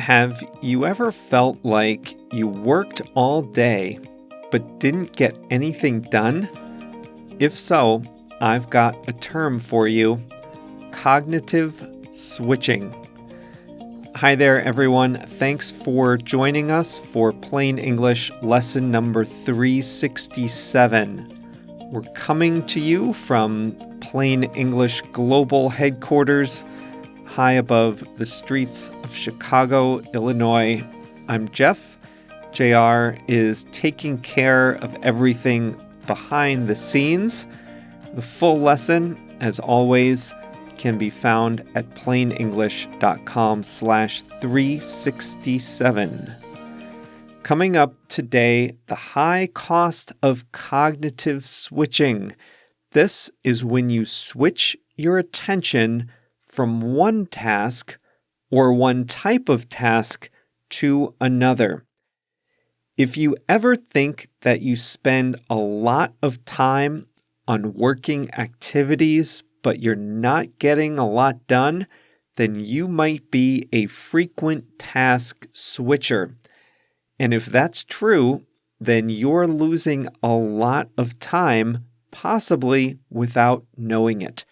Have you ever felt like you worked all day but didn't get anything done? If so, I've got a term for you: cognitive switching. Hi there, everyone. Thanks for joining us for Plain English lesson number 367. We're coming to you from Plain English Global Headquarters, high above the streets of Chicago, Illinois. I'm Jeff. JR is taking care of everything behind the scenes. The full lesson, as always, can be found at plainenglish.com/367. Coming up today, the high cost of cognitive switching. This is when you switch your attention from one task or one type of task to another. If you ever think that you spend a lot of time on working activities, but you're not getting a lot done, then you might be a frequent task switcher. And if that's true, then you're losing a lot of time, possibly without knowing it.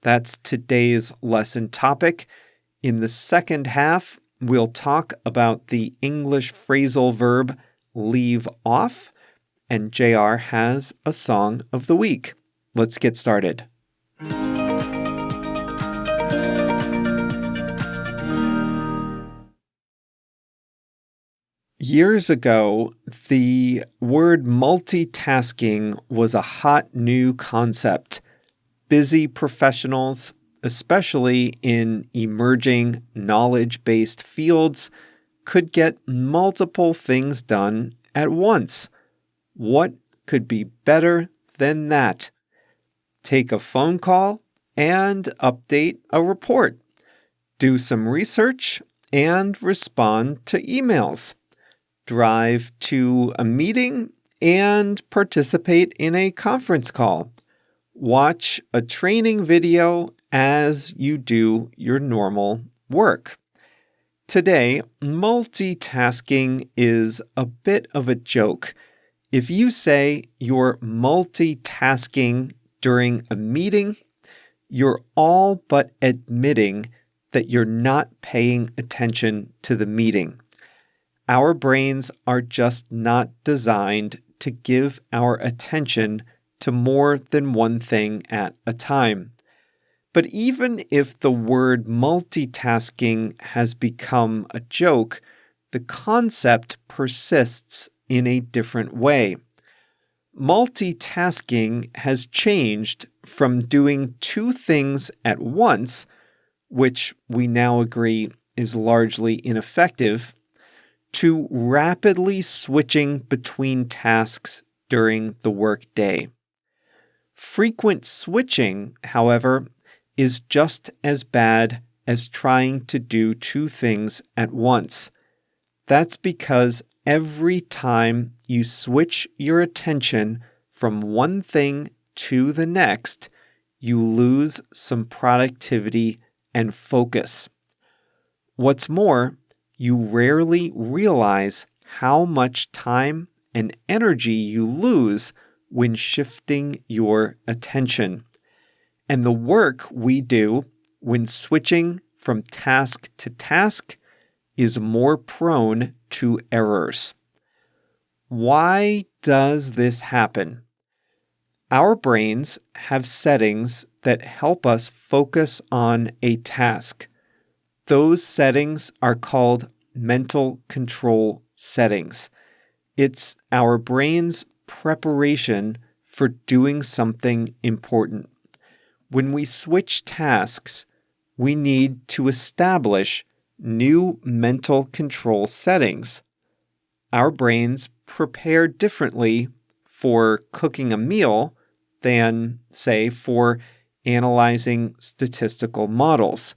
That's today's lesson topic. In the second half, we'll talk about the English phrasal verb leave off, and JR has a song of the week. Let's get started. Years ago, the word multitasking was a hot new concept. Busy professionals, especially in emerging knowledge-based fields, could get multiple things done at once. What could be better than that? Take a phone call and update a report. Do some research and respond to emails. Drive to a meeting and participate in a conference call. Watch a training video as you do your normal work. Today, multitasking is a bit of a joke. If you say you're multitasking during a meeting, you're all but admitting that you're not paying attention to the meeting. Our brains are just not designed to give our attention to more than one thing at a time. But even if the word multitasking has become a joke, the concept persists in a different way. Multitasking has changed from doing two things at once, which we now agree is largely ineffective, to rapidly switching between tasks during the workday. Frequent switching, however, is just as bad as trying to do two things at once. That's because every time you switch your attention from one thing to the next, you lose some productivity and focus. What's more, you rarely realize how much time and energy you lose when shifting your attention. And the work we do when switching from task to task is more prone to errors. Why does this happen? Our brains have settings that help us focus on a task. Those settings are called mental control settings. It's our brain's preparation for doing something important. When we switch tasks, we need to establish new mental control settings. Our brains prepare differently for cooking a meal than, say, for analyzing statistical models.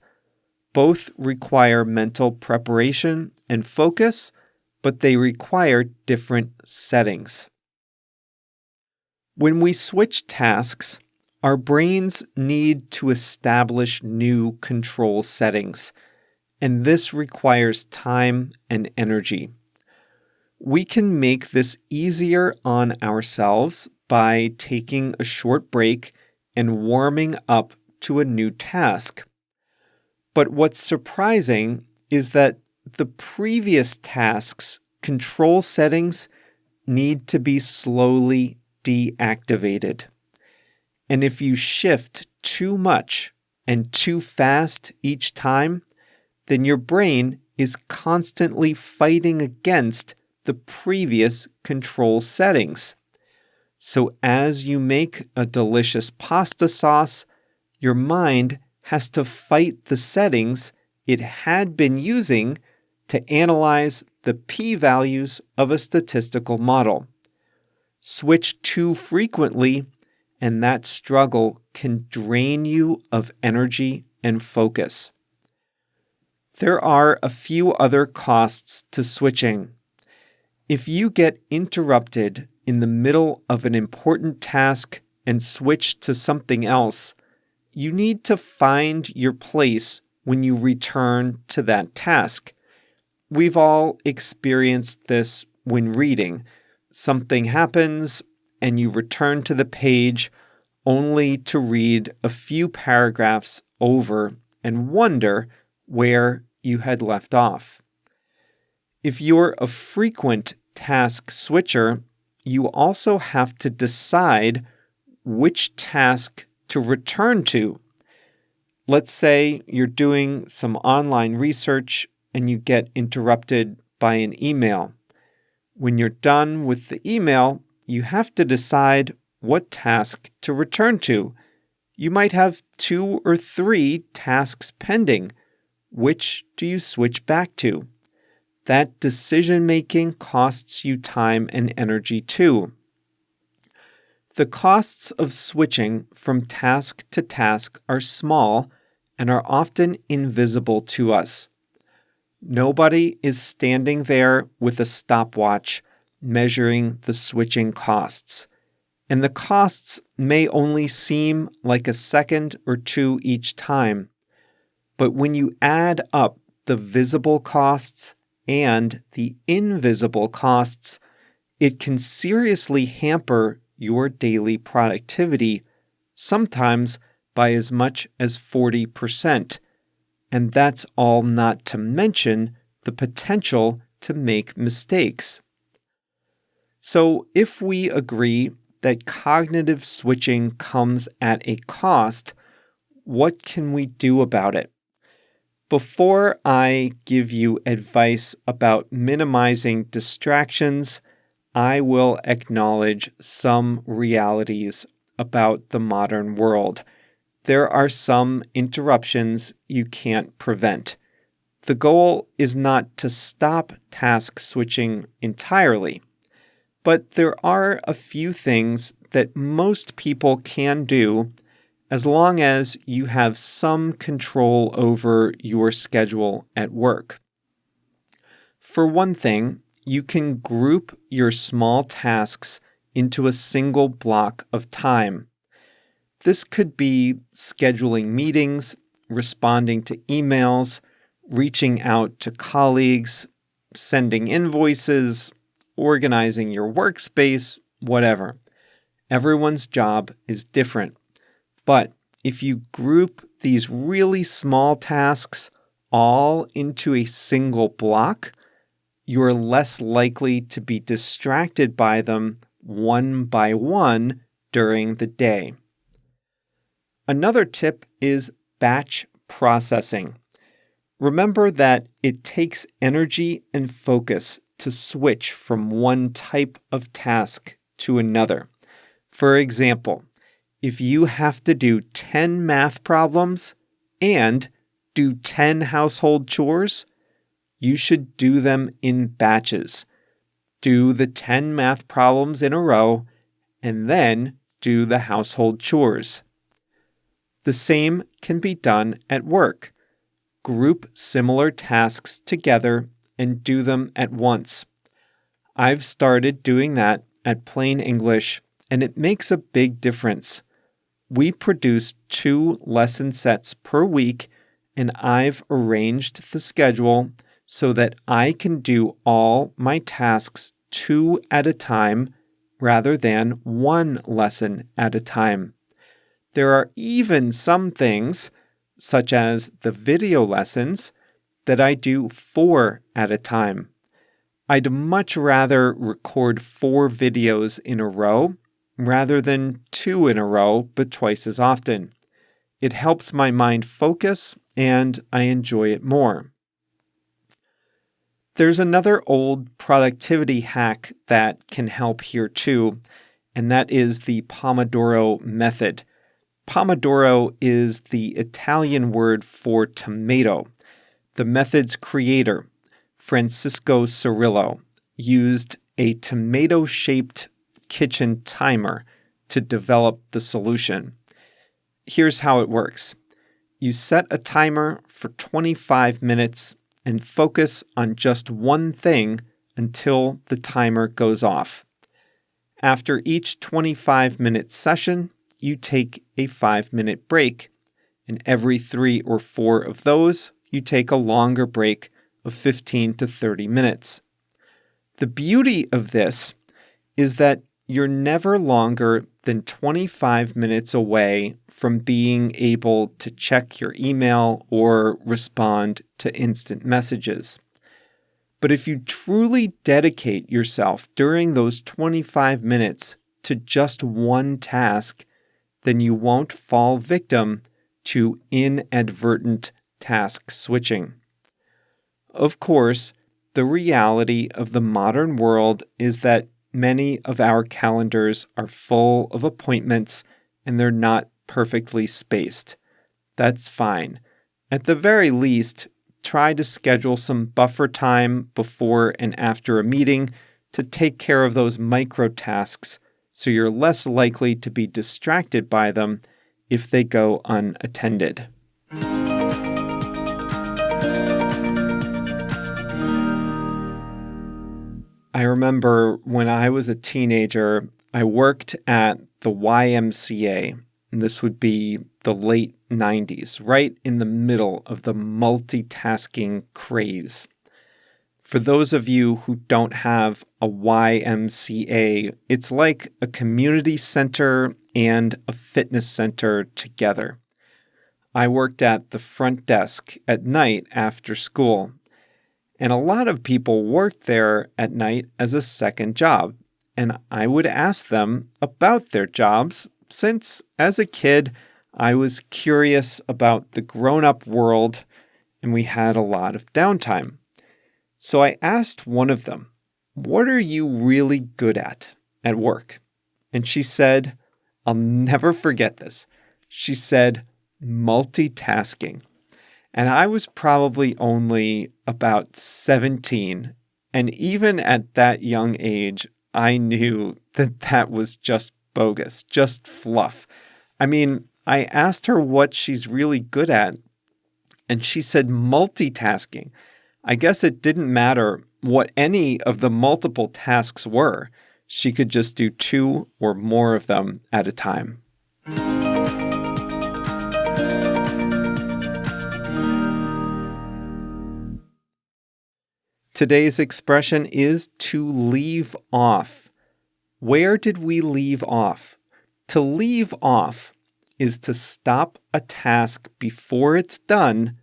Both require mental preparation and focus, but they require different settings. When we switch tasks, our brains need to establish new control settings, and this requires time and energy. We can make this easier on ourselves by taking a short break and warming up to a new task. But what's surprising is that the previous task's control settings need to be slowly deactivated. And if you shift too much and too fast each time, then your brain is constantly fighting against the previous control settings. So as you make a delicious pasta sauce, your mind has to fight the settings it had been using to analyze the p-values of a statistical model. Switch too frequently, and that struggle can drain you of energy and focus. There are a few other costs to switching. If you get interrupted in the middle of an important task and switch to something else, you need to find your place when you return to that task. We've all experienced this when reading. Something happens and you return to the page only to read a few paragraphs over and wonder where you had left off. If you're a frequent task switcher, you also have to decide which task to return to. Let's say you're doing some online research and you get interrupted by an email. When you're done with the email, you have to decide what task to return to. You might have 2 or 3 tasks pending. Which do you switch back to? That decision-making costs you time and energy too. The costs of switching from task to task are small and are often invisible to us. Nobody is standing there with a stopwatch measuring the switching costs, and the costs may only seem like a second or 2 each time. But when you add up the visible costs and the invisible costs, it can seriously hamper your daily productivity, sometimes by as much as 40%. And that's all not to mention the potential to make mistakes. So if we agree that cognitive switching comes at a cost, what can we do about it? Before I give you advice about minimizing distractions, I will acknowledge some realities about the modern world. There are some interruptions you can't prevent. The goal is not to stop task switching entirely, but there are a few things that most people can do as long as you have some control over your schedule at work. For one thing, you can group your small tasks into a single block of time. This could be scheduling meetings, responding to emails, reaching out to colleagues, sending invoices, organizing your workspace, whatever. Everyone's job is different. But if you group these really small tasks all into a single block, you're less likely to be distracted by them one by one during the day. Another tip is batch processing. Remember that it takes energy and focus to switch from one type of task to another. For example, if you have to do 10 math problems and do 10 household chores, you should do them in batches. Do the 10 math problems in a row and then do the household chores. The same can be done at work. Group similar tasks together and do them at once. I've started doing that at Plain English, and it makes a big difference. We produce 2 lesson sets per week, and I've arranged the schedule so that I can do all my tasks 2 at a time rather than 1 lesson at a time. There are even some things, such as the video lessons, that I do 4 at a time. I'd much rather record 4 videos in a row rather than 2 in a row, but twice as often. It helps my mind focus, and I enjoy it more. There's another old productivity hack that can help here too, and that is the Pomodoro method. Pomodoro is the Italian word for tomato. The method's creator, Francisco Cirillo, used a tomato-shaped kitchen timer to develop the solution. Here's how it works. You set a timer for 25 minutes and focus on just one thing until the timer goes off. After each 25-minute session, you take a 5-minute break, and every 3 or 4 of those, you take a longer break of 15 to 30 minutes. The beauty of this is that you're never longer than 25 minutes away from being able to check your email or respond to instant messages. But if you truly dedicate yourself during those 25 minutes to just one task, then you won't fall victim to inadvertent task switching. Of course, the reality of the modern world is that many of our calendars are full of appointments and they're not perfectly spaced. That's fine. At the very least, try to schedule some buffer time before and after a meeting to take care of those micro tasks so you're less likely to be distracted by them if they go unattended. I remember when I was a teenager, I worked at the YMCA. And this would be the late 90s, right in the middle of the multitasking craze. For those of you who don't have a YMCA, it's like a community center and a fitness center together. I worked at the front desk at night after school. And a lot of people worked there at night as a second job. And I would ask them about their jobs since, as a kid, I was curious about the grown-up world and we had a lot of downtime. So I asked one of them, "What are you really good at work?" And she said, I'll never forget this. She said, multitasking. And I was probably only about 17. And even at that young age, I knew that that was just bogus, just fluff. I mean, I asked her what she's really good at, and she said multitasking. I guess it didn't matter what any of the multiple tasks were. She could just do 2 or more of them at a time. Today's expression is to leave off. Where did we leave off? To leave off is to stop a task before it's done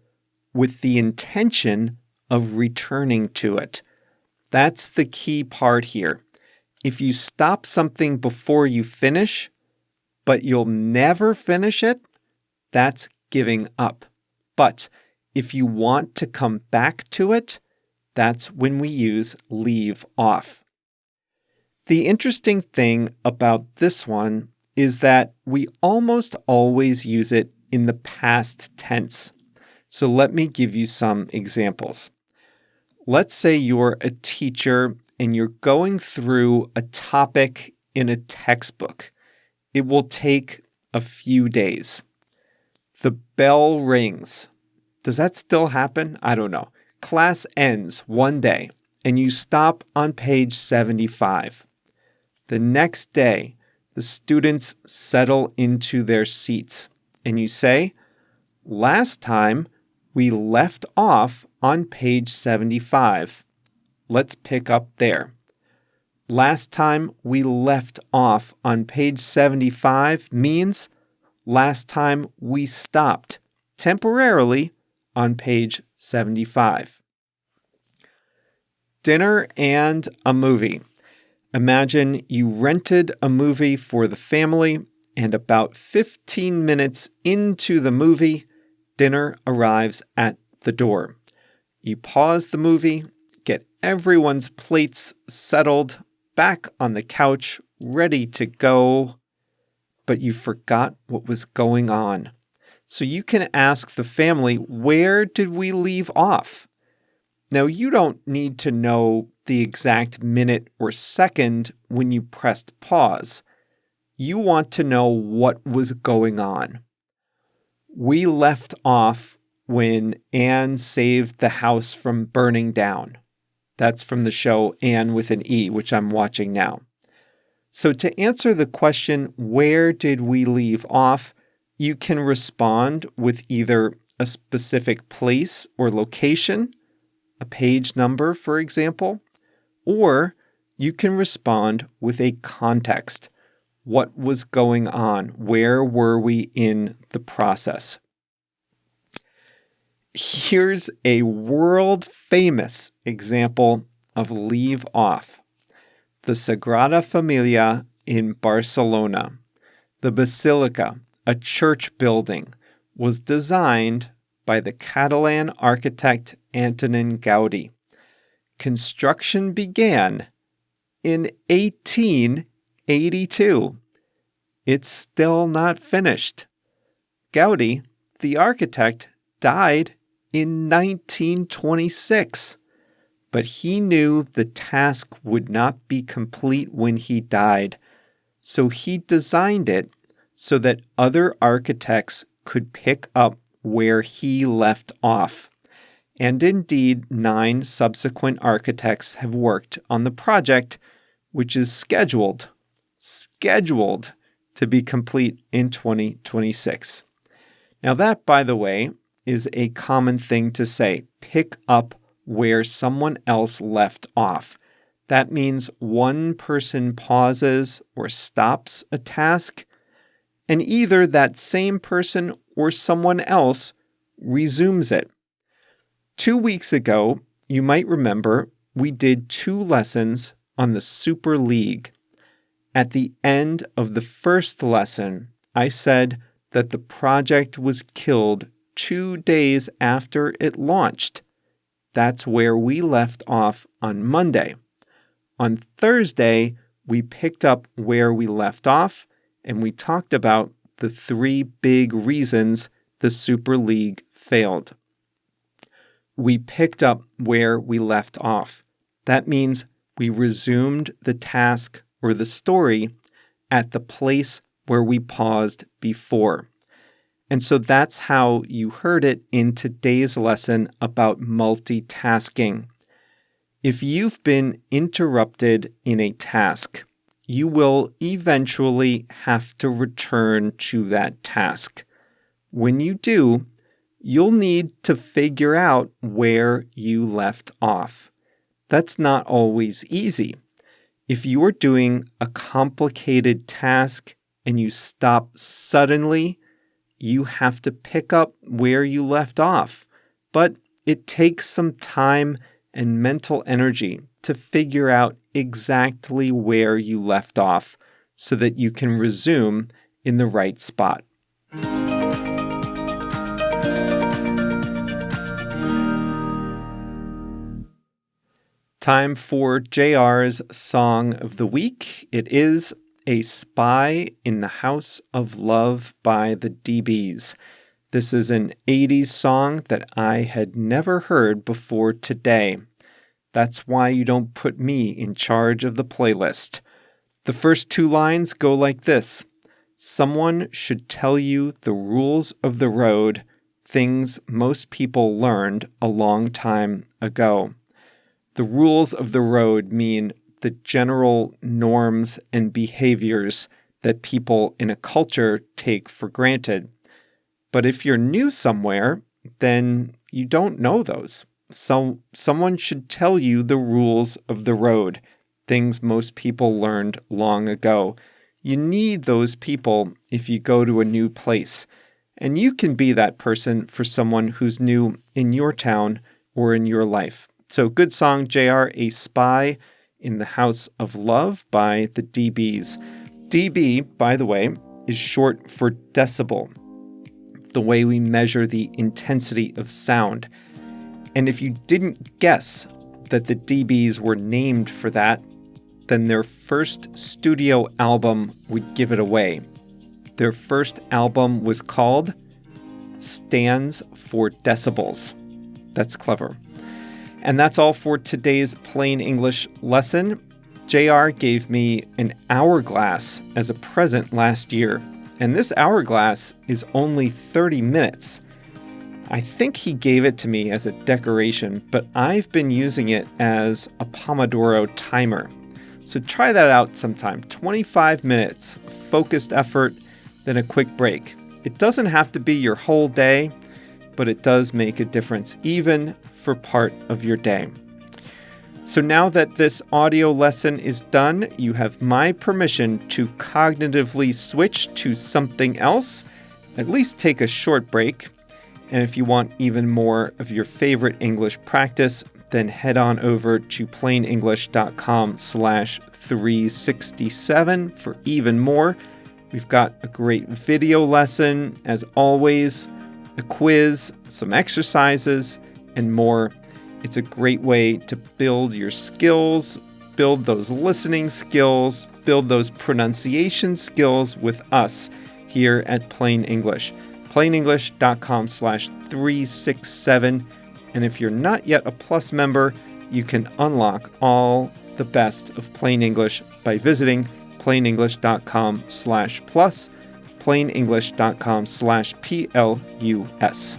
with the intention of returning to it. That's the key part here. If you stop something before you finish, but you'll never finish it, that's giving up. But if you want to come back to it, that's when we use leave off. The interesting thing about this one is that we almost always use it in the past tense. So let me give you some examples. Let's say you're a teacher and you're going through a topic in a textbook. It will take a few days. The bell rings. Does that still happen? I don't know. Class ends one day and you stop on page 75. The next day, the students settle into their seats and you say, "Last time We left off on page 75. Let's pick up there. Last time we left off on page 75 means last time we stopped temporarily on page 75. Dinner and a movie. Imagine you rented a movie for the family, and about 15 minutes into the movie, dinner arrives at the door. You pause the movie, get everyone's plates settled, back on the couch, ready to go, but you forgot what was going on. So you can ask the family, where did we leave off? Now, you don't need to know the exact minute or second when you pressed pause. You want to know what was going on. We left off when Anne saved the house from burning down. That's from the show Anne with an E, which I'm watching now. So to answer the question, where did we leave off, you can respond with either a specific place or location, a page number, for example, or you can respond with a context. What was going on? Where were we in the process? Here's a world-famous example of leave off. The Sagrada Familia in Barcelona. The Basilica, a church building, was designed by the Catalan architect Antonin Gaudí. Construction began in 1882. It's still not finished. Gaudí, the architect, died in 1926, but he knew the task would not be complete when he died, so he designed it so that other architects could pick up where he left off. And indeed, 9 subsequent architects have worked on the project, which is scheduled to be complete in 2026. Now that, by the way, is a common thing to say. Pick up where someone else left off. That means one person pauses or stops a task, and either that same person or someone else resumes it. 2 weeks ago, you might remember, we did 2 lessons on the Super League. At the end of the first lesson, I said that the project was killed 2 days after it launched. That's where we left off on Monday. On Thursday, we picked up where we left off, and we talked about the 3 big reasons the Super League failed. We picked up where we left off. That means we resumed the task or the story at the place where we paused before. And so that's how you heard it in today's lesson about multitasking. If you've been interrupted in a task, you will eventually have to return to that task. When you do, you'll need to figure out where you left off. That's not always easy. If you are doing a complicated task and you stop suddenly, you have to pick up where you left off. But it takes some time and mental energy to figure out exactly where you left off so that you can resume in the right spot. Time for JR's Song of the Week. It is A Spy in the House of Love by the DBs. This is an 80s song that I had never heard before today. That's why you don't put me in charge of the playlist. The first 2 lines go like this. Someone should tell you the rules of the road, things most people learned a long time ago. The rules of the road mean the general norms and behaviors that people in a culture take for granted. But if you're new somewhere, then you don't know those. So someone should tell you the rules of the road, things most people learned long ago. You need those people if you go to a new place. And you can be that person for someone who's new in your town or in your life. So good song, JR, A Spy in the House of Love by the DBs. DB, by the way, is short for decibel, the way we measure the intensity of sound. And if you didn't guess that the DBs were named for that, then their first studio album would give it away. Their first album was called Stands for Decibels. That's clever. And that's all for today's Plain English lesson. JR gave me an hourglass as a present last year, and this hourglass is only 30 minutes. I think he gave it to me as a decoration, but I've been using it as a Pomodoro timer. So try that out sometime. 25 minutes, focused effort, then a quick break. It doesn't have to be your whole day, but it does make a difference, even for part of your day. So now that this audio lesson is done, you have my permission to cognitively switch to something else, at least take a short break. And if you want even more of your favorite English practice, then head on over to plainenglish.com/367 for even more. We've got a great video lesson, as always, a quiz, some exercises, and more. It's a great way to build your skills, build those listening skills, build those pronunciation skills with us here at Plain English. plainenglish.com/367. And if you're not yet a Plus member, you can unlock all the best of Plain English by visiting plainenglish.com/plus, plainenglish.com/plus.